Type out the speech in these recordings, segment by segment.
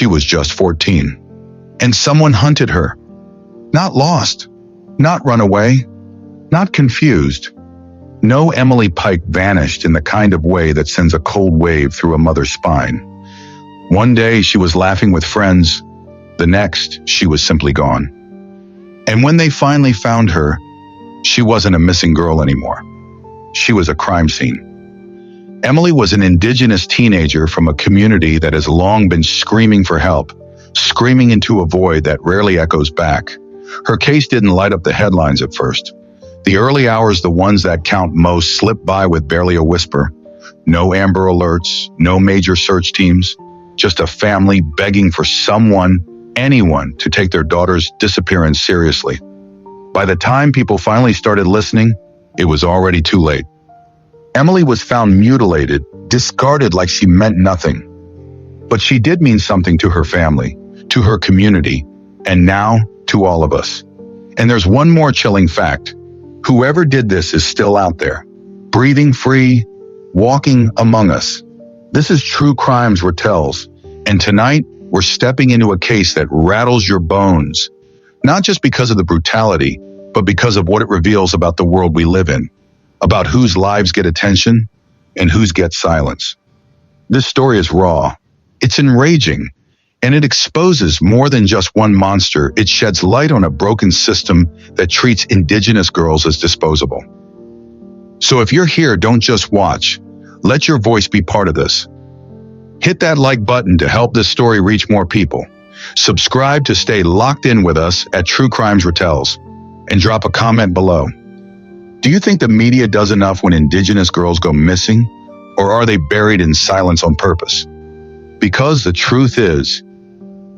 She was just 14. And someone hunted her. Not lost, not run away, not confused. No, Emily Pike vanished in the kind of way that sends a cold wave through a mother's spine. One day she was laughing with friends. The next, she was simply gone. And when they finally found her, she wasn't a missing girl anymore. She was a crime scene. Emily was an indigenous teenager from a community that has long been screaming for help, screaming into a void that rarely echoes back. Her case didn't light up the headlines at first. The early hours, the ones that count most, slipped by with barely a whisper. No Amber Alerts, no major search teams, just a family begging for someone, anyone, to take their daughter's disappearance seriously. By the time people finally started listening, it was already too late. Emily was found mutilated, discarded like she meant nothing. But she did mean something to her family, to her community, and now to all of us. And there's one more chilling fact. Whoever did this is still out there, breathing free, walking among us. This is True Crimes Ratels, and tonight we're stepping into a case that rattles your bones, not just because of the brutality, but because of what it reveals about the world we live in, about whose lives get attention and whose get silence. This story is raw, it's enraging, and it exposes more than just one monster. It sheds light on a broken system that treats Indigenous girls as disposable. So if you're here, don't just watch. Let your voice be part of this. Hit that like button to help this story reach more people. Subscribe to stay locked in with us at True Crimes Ratels, and drop a comment below. Do you think the media does enough when Indigenous girls go missing, or are they buried in silence on purpose? Because the truth is,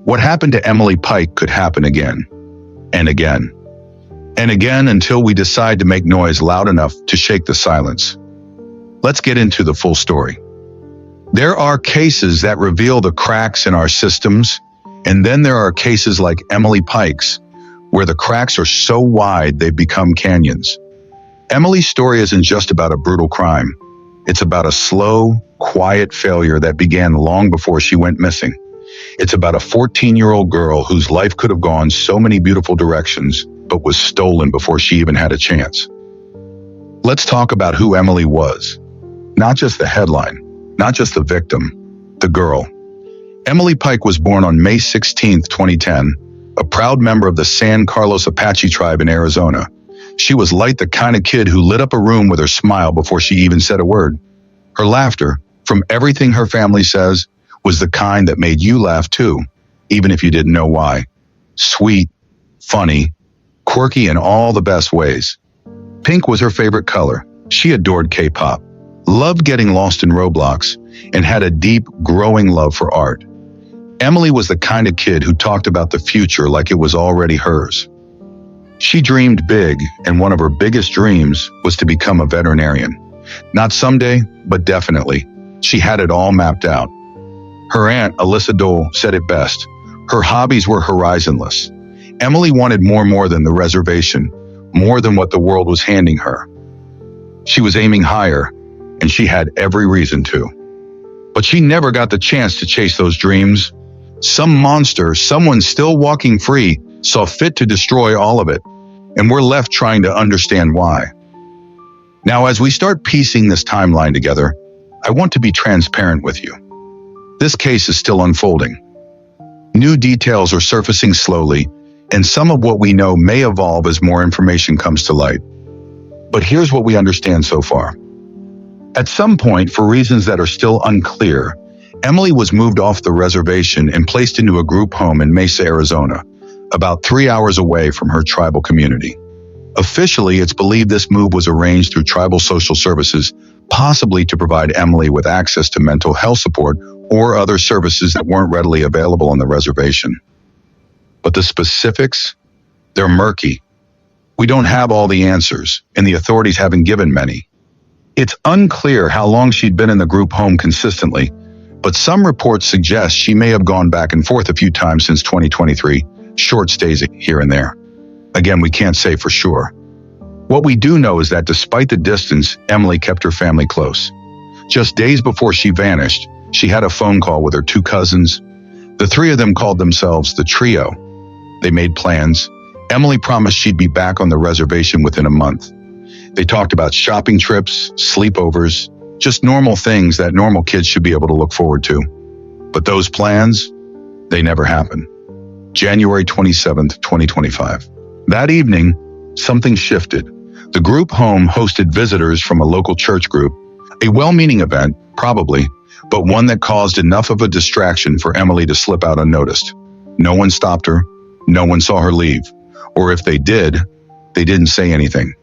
what happened to Emily Pike could happen again, and again, and again until we decide to make noise loud enough to shake the silence. Let's get into the full story. There are cases that reveal the cracks in our systems, and then there are cases like Emily Pike's, where the cracks are so wide they've become canyons. Emily's story isn't just about a brutal crime. It's about a slow, quiet failure that began long before she went missing. It's about a 14-year-old girl whose life could have gone so many beautiful directions, but was stolen before she even had a chance. Let's talk about who Emily was. Not just the headline, not just the victim, the girl. Emily Pike was born on May 16, 2010, a proud member of the San Carlos Apache tribe in Arizona. She was like the kind of kid who lit up a room with her smile before she even said a word. Her laughter, from everything her family says, was the kind that made you laugh too, even if you didn't know why. Sweet, funny, quirky in all the best ways. Pink was her favorite color. She adored K-pop, loved getting lost in Roblox, and had a deep, growing love for art. Emily was the kind of kid who talked about the future like it was already hers. She dreamed big, and one of her biggest dreams was to become a veterinarian. Not someday, but definitely. She had it all mapped out. Her aunt, Alyssa Dole, said it best. Her hobbies were horizonless. Emily wanted more than the reservation, more than what the world was handing her. She was aiming higher, and she had every reason to. But she never got the chance to chase those dreams. Some monster, someone still walking free, saw fit to destroy all of it, and we're left trying to understand why. Now, as we start piecing this timeline together, I want to be transparent with you. This case is still unfolding. New details are surfacing slowly, and some of what we know may evolve as more information comes to light. But here's what we understand so far. At some point, for reasons that are still unclear, Emily was moved off the reservation and placed into a group home in Mesa, Arizona, about 3 hours away from her tribal community. Officially, it's believed this move was arranged through tribal social services, possibly to provide Emily with access to mental health support or other services that weren't readily available on the reservation. But the specifics, they're murky. We don't have all the answers, and the authorities haven't given many. It's unclear how long she'd been in the group home consistently, but some reports suggest she may have gone back and forth a few times since 2023, short stays here and there. Again, we can't say for sure. What we do know is that despite the distance, Emily kept her family close. Just days before she vanished, she had a phone call with her 2 cousins. The three of them called themselves the trio. They made plans. Emily promised she'd be back on the reservation within a month. They talked about shopping trips, sleepovers, just normal things that normal kids should be able to look forward to. But those plans, they never happened. January 27th, 2025. That evening, something shifted. The group home hosted visitors from a local church group. A well-meaning event, probably, but one that caused enough of a distraction for Emily to slip out unnoticed. No one stopped her. No one saw her leave. Or if they did, they didn't say anything.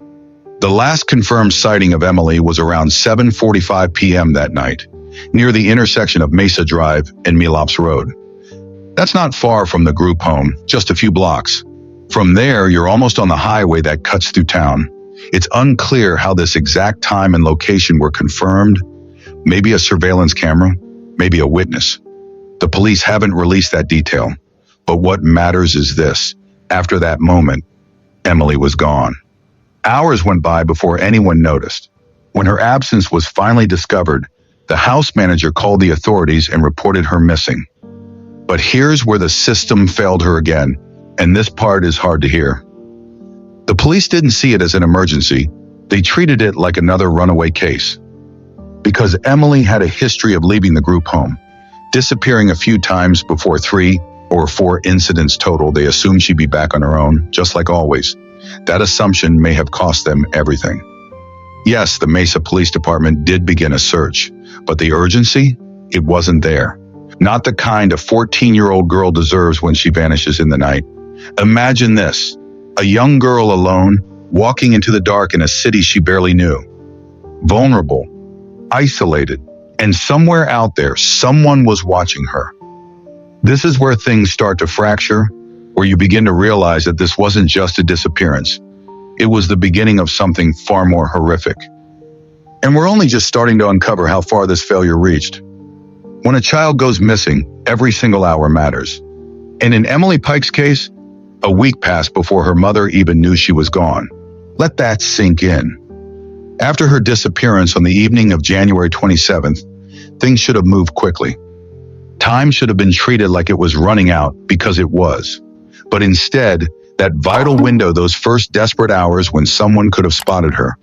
The last confirmed sighting of Emily was around 7:45 p.m. that night, near the intersection of Mesa Drive and Melops Road. That's not far from the group home, just a few blocks. From there, you're almost on the highway that cuts through town. It's unclear how this exact time and location were confirmed. Maybe a surveillance camera, maybe a witness. The police haven't released that detail. But what matters is this. After that moment, Emily was gone. Hours went by before anyone noticed. When her absence was finally discovered, the house manager called the authorities and reported her missing. But here's where the system failed her again, and this part is hard to hear. The police didn't see it as an emergency. They treated it like another runaway case. Because Emily had a history of leaving the group home, disappearing a few times before 3 or 4 incidents total, they assumed she'd be back on her own, just like always. That assumption may have cost them everything. Yes, the Mesa Police Department did begin a search, but the urgency, it wasn't there. Not the kind a 14-year-old girl deserves when she vanishes in the night. Imagine this, a young girl alone, walking into the dark in a city she barely knew. Vulnerable, isolated, and somewhere out there, someone was watching her. This is where things start to fracture, where you begin to realize that this wasn't just a disappearance. It was the beginning of something far more horrific. And we're only just starting to uncover how far this failure reached. When a child goes missing, every single hour matters. And in Emily Pike's case, a week passed before her mother even knew she was gone. Let that sink in. After her disappearance on the evening of January 27th, things should have moved quickly. Time should have been treated like it was running out, because it was. But instead, that vital window, those first desperate hours when someone could have spotted her,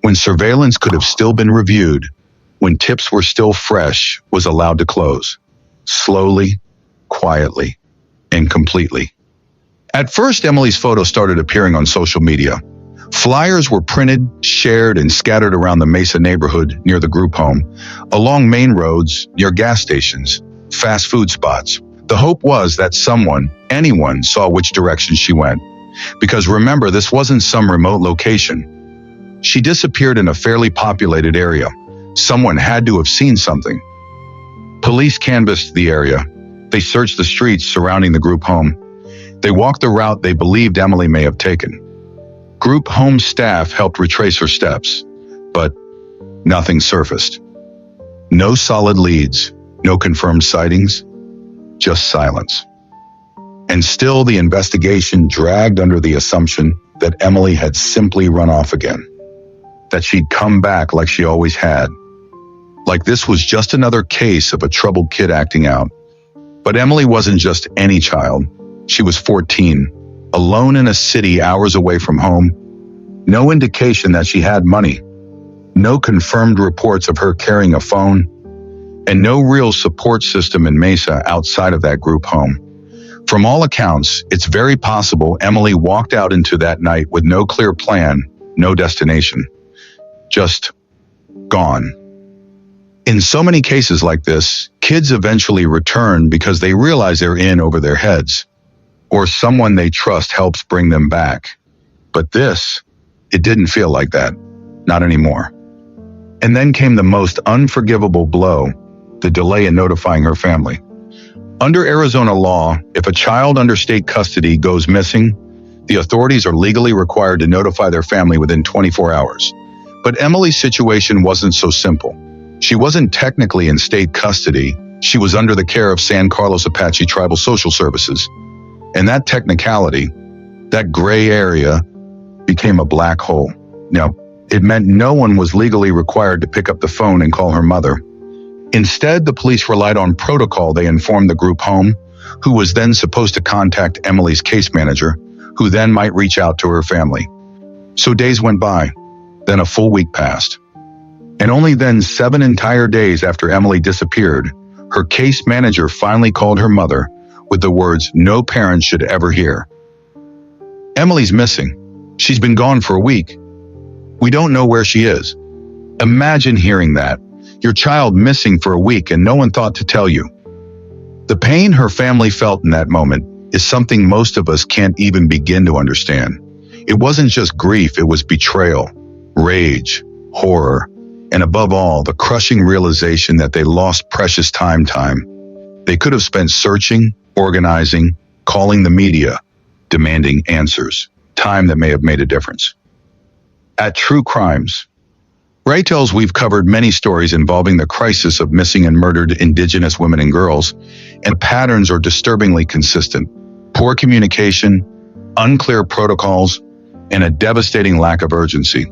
when surveillance could have still been reviewed, when tips were still fresh, was allowed to close. Slowly, quietly, and completely. At first, Emily's photo started appearing on social media. Flyers were printed, shared, and scattered around the Mesa neighborhood near the group home, along main roads, near gas stations, fast food spots. The hope was that someone, anyone, saw which direction she went. Because remember, this wasn't some remote location. She disappeared in a fairly populated area. Someone had to have seen something. Police canvassed the area. They searched the streets surrounding the group home. They walked the route they believed Emily may have taken. Group home staff helped retrace her steps, but nothing surfaced. No solid leads, no confirmed sightings, just silence. And still the investigation dragged under the assumption that Emily had simply run off again, that she'd come back like she always had, like this was just another case of a troubled kid acting out. But Emily wasn't just any child. She was 14, alone in a city hours away from home. No indication that she had money. No confirmed reports of her carrying a phone. And no real support system in Mesa outside of that group home. From all accounts, it's very possible Emily walked out into that night with no clear plan, no destination. Just gone. In so many cases like this, kids eventually return because they realize they're in over their heads, or someone they trust helps bring them back. But this, it didn't feel like that. Not anymore. And then came the most unforgivable blow, the delay in notifying her family. Under Arizona law, if a child under state custody goes missing, the authorities are legally required to notify their family within 24 hours. But Emily's situation wasn't so simple. She wasn't technically in state custody. She was under the care of San Carlos Apache Tribal Social Services. And that technicality, that gray area, became a black hole. Now, it meant no one was legally required to pick up the phone and call her mother. Instead, the police relied on protocol. They informed the group home, who was then supposed to contact Emily's case manager, who then might reach out to her family. So days went by, then a full week passed. And only then, 7 entire days after Emily disappeared, her case manager finally called her mother with the words no parent should ever hear. Emily's missing. She's been gone for a week. We don't know where she is. Imagine hearing that. Your child missing for a week and no one thought to tell you. The pain her family felt in that moment is something most of us can't even begin to understand. It wasn't just grief, it was betrayal, rage, horror, and above all, the crushing realization that they lost precious time. They could have spent searching, organizing, calling the media, demanding answers, time that may have made a difference. At True Crimes, Ratels, we've covered many stories involving the crisis of missing and murdered Indigenous women and girls, and patterns are disturbingly consistent. Poor communication, unclear protocols, and a devastating lack of urgency.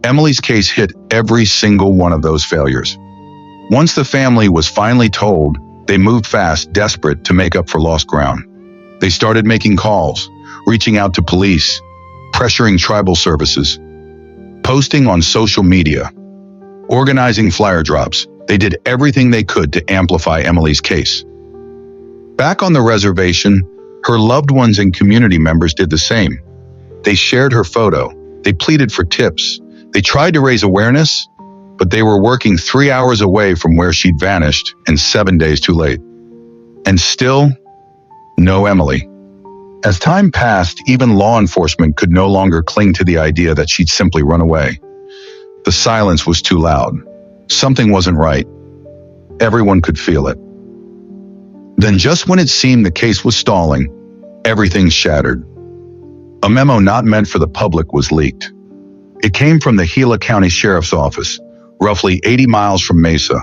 Emily's case hit every single one of those failures. Once the family was finally told, they moved fast, desperate to make up for lost ground. They started making calls, reaching out to police, pressuring tribal services, posting on social media, organizing flyer drops. They did everything they could to amplify Emily's case. Back on the reservation, her loved ones and community members did the same. They shared her photo. They pleaded for tips. They tried to raise awareness, but they were working 3 hours away from where she'd vanished and 7 days too late. And still, no Emily. As time passed, even law enforcement could no longer cling to the idea that she'd simply run away. The silence was too loud. Something wasn't right. Everyone could feel it. Then just when it seemed the case was stalling, everything shattered. A memo not meant for the public was leaked. It came from the Gila County Sheriff's Office, roughly 80 miles from Mesa,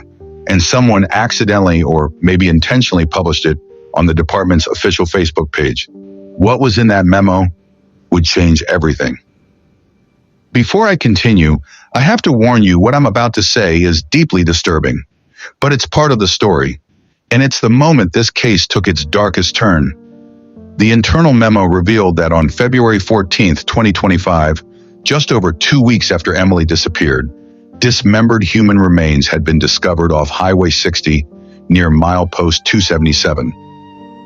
and someone accidentally or maybe intentionally published it on the department's official Facebook page. What was in that memo would change everything. Before I continue, I have to warn you what I'm about to say is deeply disturbing, but it's part of the story, and it's the moment this case took its darkest turn. The internal memo revealed that on February 14th, 2025, just over 2 weeks after Emily disappeared, dismembered human remains had been discovered off Highway 60 near milepost 277.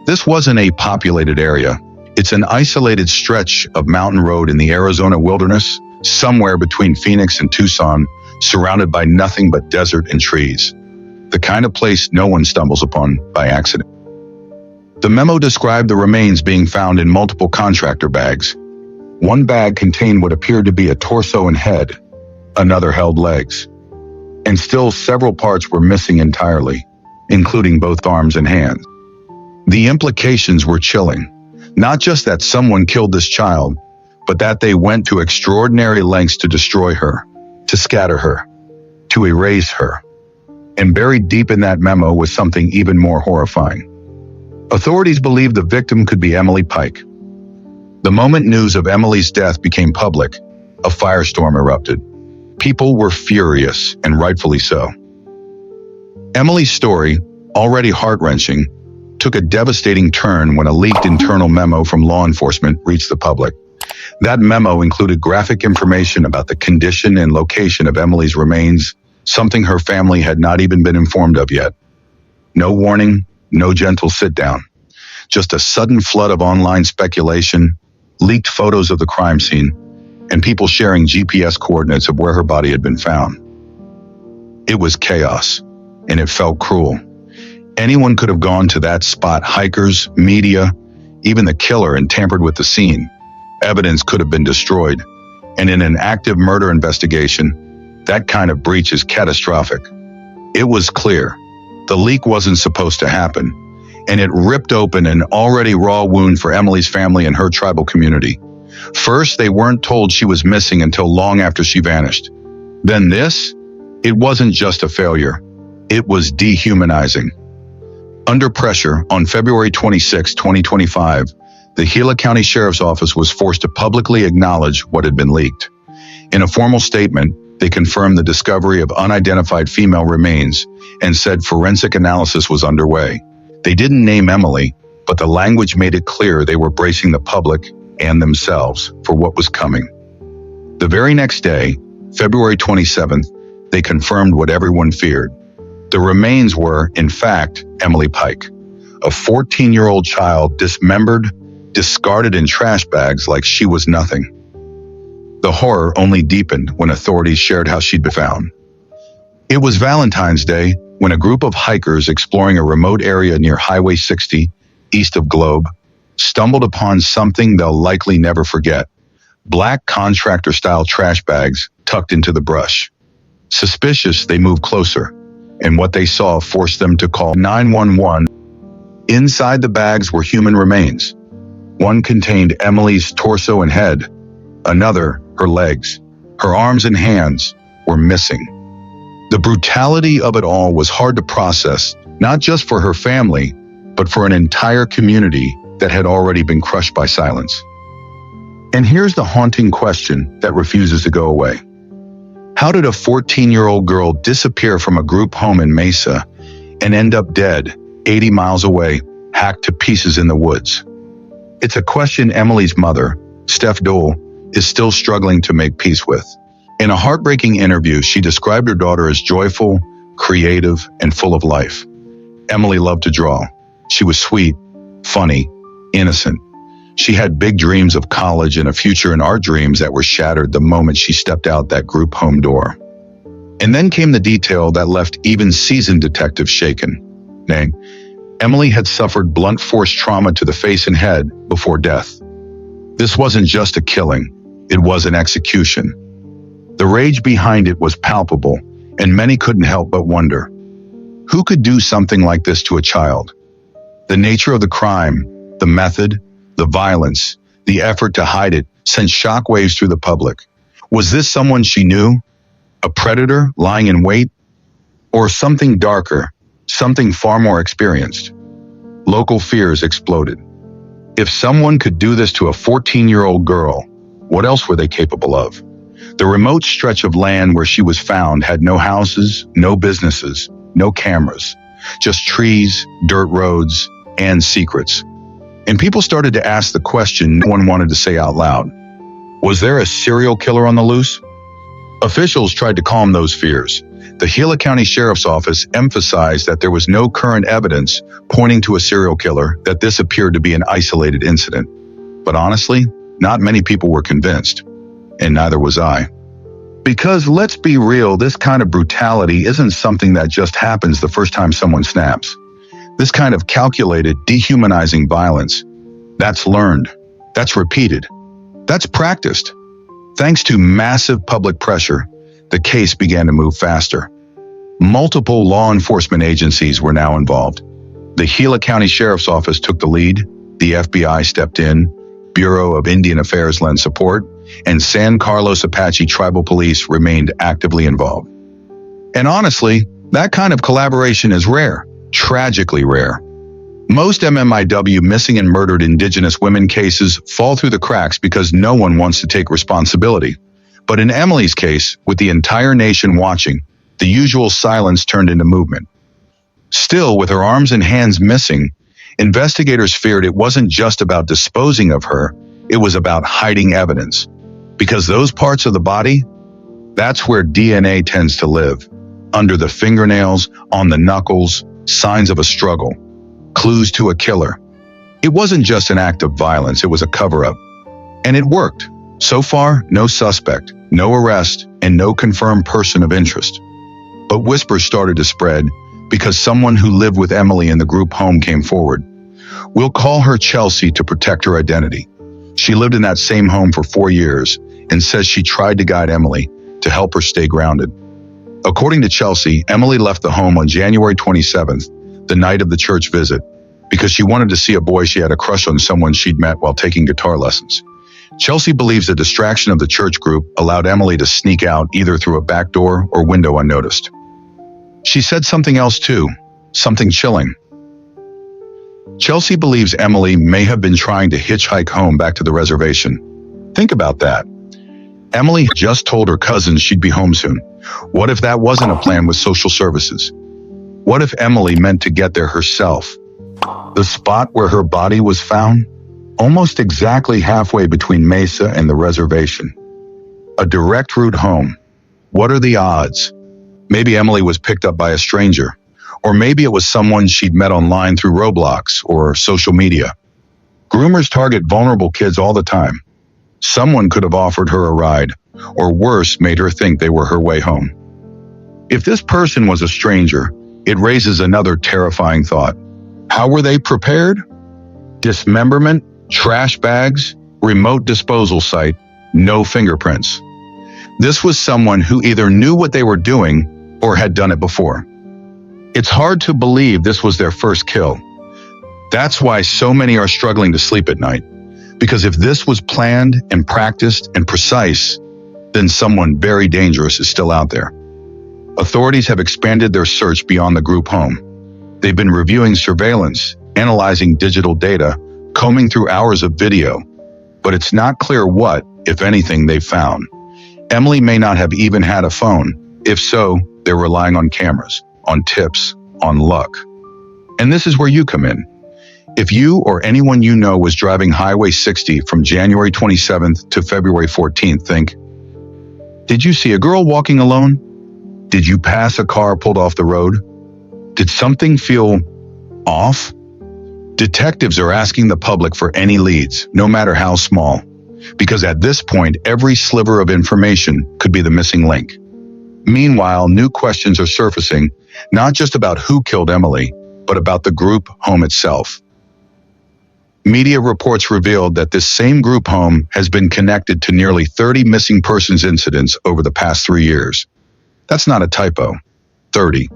This wasn't a populated area. It's an isolated stretch of mountain road in the Arizona wilderness, somewhere between Phoenix and Tucson, surrounded by nothing but desert and trees. The kind of place no one stumbles upon by accident. The memo described the remains being found in multiple contractor bags. One bag contained what appeared to be a torso and head, another held legs. And still several parts were missing entirely, including both arms and hands. The implications were chilling. Not just that someone killed this child, but that they went to extraordinary lengths to destroy her, to scatter her, to erase her. And buried deep in that memo was something even more horrifying. Authorities believed the victim could be Emily Pike. The moment news of Emily's death became public, a firestorm erupted. People were furious, and rightfully so. Emily's story, already heart-wrenching, took a devastating turn when a leaked internal memo from law enforcement reached the public. That memo included graphic information about the condition and location of Emily's remains, something her family had not even been informed of yet. No warning, no gentle sit-down. Just a sudden flood of online speculation, leaked photos of the crime scene, and people sharing GPS coordinates of where her body had been found. It was chaos, and it felt cruel. Anyone could have gone to that spot, hikers, media, even the killer, and tampered with the scene. Evidence could have been destroyed, and in an active murder investigation, that kind of breach is catastrophic. It was clear. The leak wasn't supposed to happen, and it ripped open an already raw wound for Emily's family and her tribal community. First, they weren't told she was missing until long after she vanished. Then this? It wasn't just a failure. It was dehumanizing. Under pressure, on February 26, 2025, the Gila County Sheriff's Office was forced to publicly acknowledge what had been leaked. In a formal statement, they confirmed the discovery of unidentified female remains and said forensic analysis was underway. They didn't name Emily, but the language made it clear they were bracing the public and themselves for what was coming. The very next day, February 27th, they confirmed what everyone feared. The remains were, in fact, Emily Pike, a 14-year-old child dismembered, discarded in trash bags like she was nothing. The horror only deepened when authorities shared how she'd been found. It was Valentine's Day when a group of hikers exploring a remote area near Highway 60, east of Globe, stumbled upon something they'll likely never forget: black contractor-style trash bags tucked into the brush. Suspicious, they moved closer, and what they saw forced them to call 911. Inside the bags were human remains. One contained Emily's torso and head. Another, her legs. Her arms and hands were missing. The brutality of it all was hard to process, not just for her family, but for an entire community that had already been crushed by silence. And here's the haunting question that refuses to go away. How did a 14-year-old girl disappear from a group home in Mesa and end up dead 80 miles away, hacked to pieces in the woods? It's a question Emily's mother, Steph Dole, is still struggling to make peace with. In a heartbreaking interview, she described her daughter as joyful, creative, and full of life. Emily loved to draw. She was sweet, funny, innocent. She had big dreams of college and a future in art, dreams that were shattered the moment she stepped out that group home door. And then came the detail that left even seasoned detectives shaken. Emily had suffered blunt force trauma to the face and head before death. This wasn't just a killing, it was an execution. The rage behind it was palpable, and many couldn't help but wonder, who could do something like this to a child? The nature of the crime, the method, the violence, the effort to hide it sent shockwaves through the public. Was this someone she knew? A predator lying in wait? Or something darker, something far more experienced? Local fears exploded. If someone could do this to a 14-year-old girl, what else were they capable of? The remote stretch of land where she was found had no houses, no businesses, no cameras, just trees, dirt roads, and secrets. And people started to ask the question no one wanted to say out loud. Was there a serial killer on the loose? Officials tried to calm those fears. The Gila County Sheriff's Office emphasized that there was no current evidence pointing to a serial killer, that this appeared to be an isolated incident. But honestly, not many people were convinced, and neither was I. Because let's be real, this kind of brutality isn't something that just happens the first time someone snaps. This kind of calculated, dehumanizing violence, that's learned, that's repeated, that's practiced. Thanks to massive public pressure, the case began to move faster. Multiple law enforcement agencies were now involved. The Gila County Sheriff's Office took the lead, the FBI stepped in, Bureau of Indian Affairs lent support, and San Carlos Apache Tribal Police remained actively involved. And honestly, that kind of collaboration is rare, tragically rare. Most MMIW missing and murdered Indigenous women cases fall through the cracks because no one wants to take responsibility. But in Emily's case, with the entire nation watching, the usual silence turned into movement. Still, with her arms and hands missing, investigators feared it wasn't just about disposing of her, it was about hiding evidence. Because those parts of the body, that's where DNA tends to live. Under the fingernails, on the knuckles, signs of a struggle, clues to a killer. It wasn't just an act of violence, it was a cover-up. And it worked. So far, no suspect, no arrest, and no confirmed person of interest. But whispers started to spread because someone who lived with Emily in the group home came forward. We'll call her Chelsea to protect her identity. She lived in that same home for 4 years and says she tried to guide Emily to help her stay grounded. According to Chelsea, Emily left the home on January 27th, the night of the church visit, because she wanted to see a boy she had a crush on, someone she'd met while taking guitar lessons. Chelsea believes the distraction of the church group allowed Emily to sneak out either through a back door or window unnoticed. She said something else too, something chilling. Chelsea believes Emily may have been trying to hitchhike home back to the reservation. Think about that. Emily just told her cousins she'd be home soon. What if that wasn't a plan with social services? What if Emily meant to get there herself? The spot where her body was found? Almost exactly halfway between Mesa and the reservation. A direct route home. What are the odds? Maybe Emily was picked up by a stranger, or maybe it was someone she'd met online through Roblox or social media. Groomers target vulnerable kids all the time. Someone could have offered her a ride, or worse, made her think they were her way home. If this person was a stranger, it raises another terrifying thought. How were they prepared? Dismemberment, trash bags, remote disposal site, no fingerprints. This was someone who either knew what they were doing or had done it before. It's hard to believe this was their first kill. That's why so many are struggling to sleep at night. Because if this was planned and practiced and precise, then someone very dangerous is still out there. Authorities have expanded their search beyond the group home. They've been reviewing surveillance, analyzing digital data, combing through hours of video. But it's not clear what, if anything, they've found. Emily may not have even had a phone. If so, they're relying on cameras, on tips, on luck. And this is where you come in. If you or anyone you know was driving Highway 60 from January 27th to February 14th, think, did you see a girl walking alone? Did you pass a car pulled off the road? Did something feel off? Detectives are asking the public for any leads, no matter how small, because at this point, every sliver of information could be the missing link. Meanwhile, new questions are surfacing, not just about who killed Emily, but about the group home itself. Media reports revealed that this same group home has been connected to nearly 30 missing persons incidents over the past 3 years. That's not a typo. 30.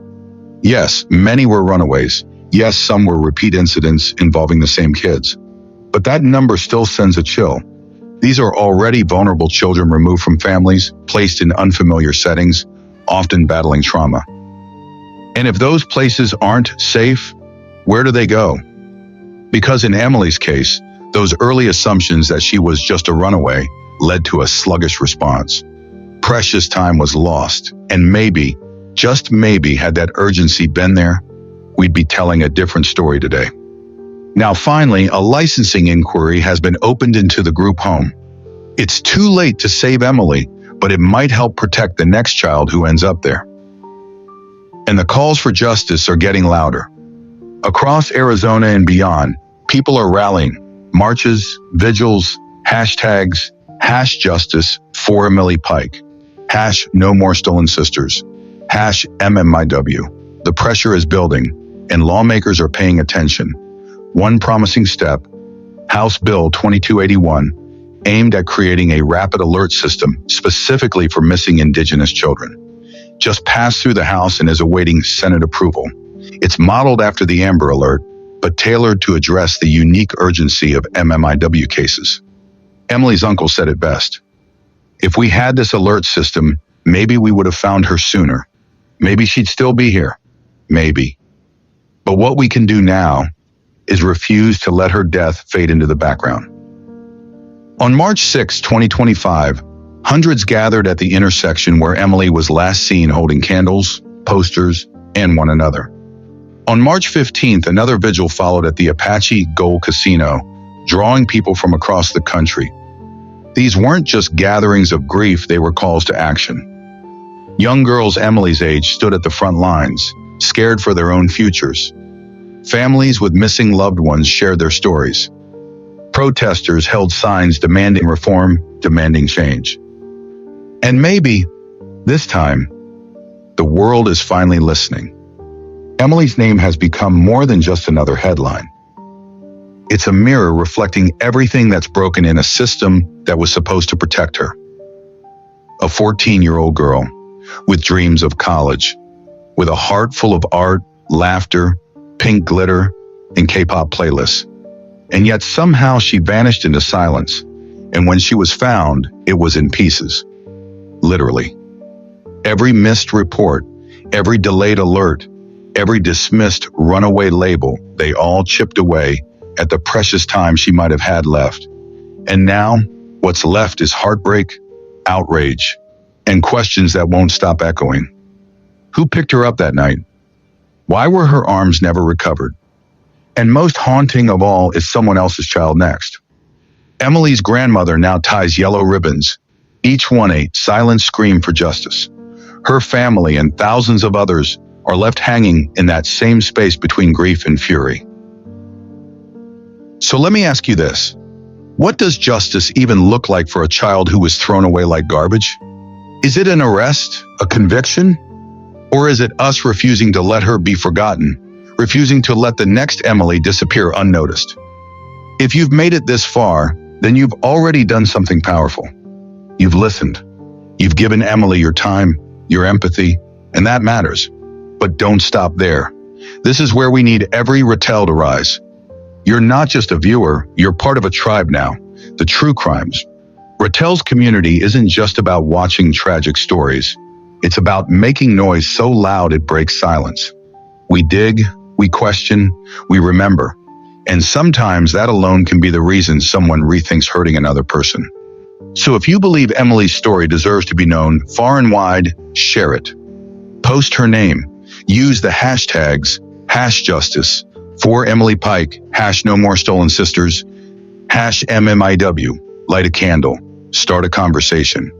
Yes, many were runaways. Yes, some were repeat incidents involving the same kids. But that number still sends a chill. These are already vulnerable children removed from families, placed in unfamiliar settings, often battling trauma. And if those places aren't safe, where do they go? Because in Emily's case, those early assumptions that she was just a runaway led to a sluggish response. Precious time was lost, and maybe, just maybe, had that urgency been there, we'd be telling a different story today. Now finally, a licensing inquiry has been opened into the group home. It's too late to save Emily, but it might help protect the next child who ends up there. And the calls for justice are getting louder. Across Arizona and beyond, people are rallying. Marches, vigils, hashtags, #justice for Emily Pike, #no more stolen sisters, #MMIW. The pressure is building, and lawmakers are paying attention. One promising step, House Bill 2281, aimed at creating a rapid alert system specifically for missing Indigenous children, just passed through the House and is awaiting Senate approval. It's modeled after the Amber Alert, but tailored to address the unique urgency of MMIW cases. Emily's uncle said it best. If we had this alert system, maybe we would have found her sooner. Maybe she'd still be here. Maybe. But what we can do now is refuse to let her death fade into the background. On March 6, 2025, hundreds gathered at the intersection where Emily was last seen holding candles, posters, and one another. On March 15th, another vigil followed at the Apache Gold Casino, drawing people from across the country. These weren't just gatherings of grief, they were calls to action. Young girls Emily's age stood at the front lines, scared for their own futures. Families with missing loved ones shared their stories. Protesters held signs demanding reform, demanding change. And maybe, this time, the world is finally listening. Emily's name has become more than just another headline. It's a mirror reflecting everything that's broken in a system that was supposed to protect her. A 14-year-old girl with dreams of college, with a heart full of art, laughter, pink glitter, and K-pop playlists. And yet somehow she vanished into silence, and when she was found, it was in pieces. Literally. Every missed report, every delayed alert, every dismissed runaway label, they all chipped away at the precious time she might have had left. And now, what's left is heartbreak, outrage, and questions that won't stop echoing. Who picked her up that night? Why were her arms never recovered? And most haunting of all is someone else's child next. Emily's grandmother now ties yellow ribbons, each one a silent scream for justice. Her family and thousands of others are left hanging in that same space between grief and fury. So let me ask you this. What does justice even look like for a child who was thrown away like garbage? Is it an arrest, a conviction? Or is it us refusing to let her be forgotten, refusing to let the next Emily disappear unnoticed? If you've made it this far, then you've already done something powerful. You've listened. You've given Emily your time, your empathy, and that matters. But don't stop there. This is where we need every Ratel to rise. You're not just a viewer, you're part of a tribe now, the True Crimes. Ratel's community isn't just about watching tragic stories. It's about making noise so loud it breaks silence. We dig, we question, we remember. And sometimes that alone can be the reason someone rethinks hurting another person. So if you believe Emily's story deserves to be known far and wide, share it. Post her name. Use the hashtags #justice, for Emily Pike, #NoMoreStolenSisters, #MMIW, light a candle, start a conversation.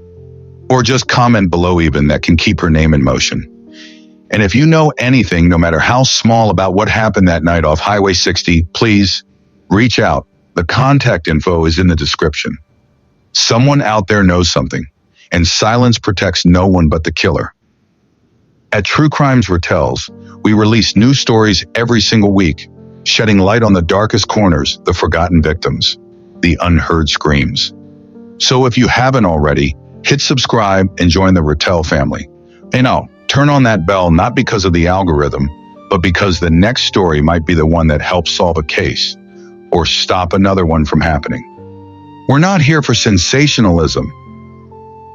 Or just comment below even that can keep her name in motion. And if you know anything, no matter how small, about what happened that night off Highway 60, please reach out. The contact info is in the description. Someone out there knows something, and silence protects no one but the killer. At True Crimes Ratels, we release new stories every single week, shedding light on the darkest corners, the forgotten victims, the unheard screams. So if you haven't already, hit subscribe and join the Ratel family. Turn on that bell not because of the algorithm, but because the next story might be the one that helps solve a case or stop another one from happening. We're not here for sensationalism.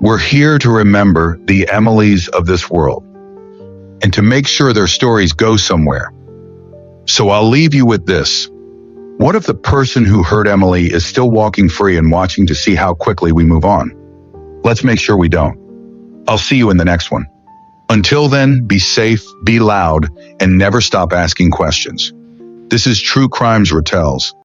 We're here to remember the Emilys of this world and to make sure their stories go somewhere. So I'll leave you with this. What if the person who hurt Emily is still walking free and watching to see how quickly we move on? Let's make sure we don't. I'll see you in the next one. Until then, be safe, be loud, and never stop asking questions. This is True Crimes Ratels.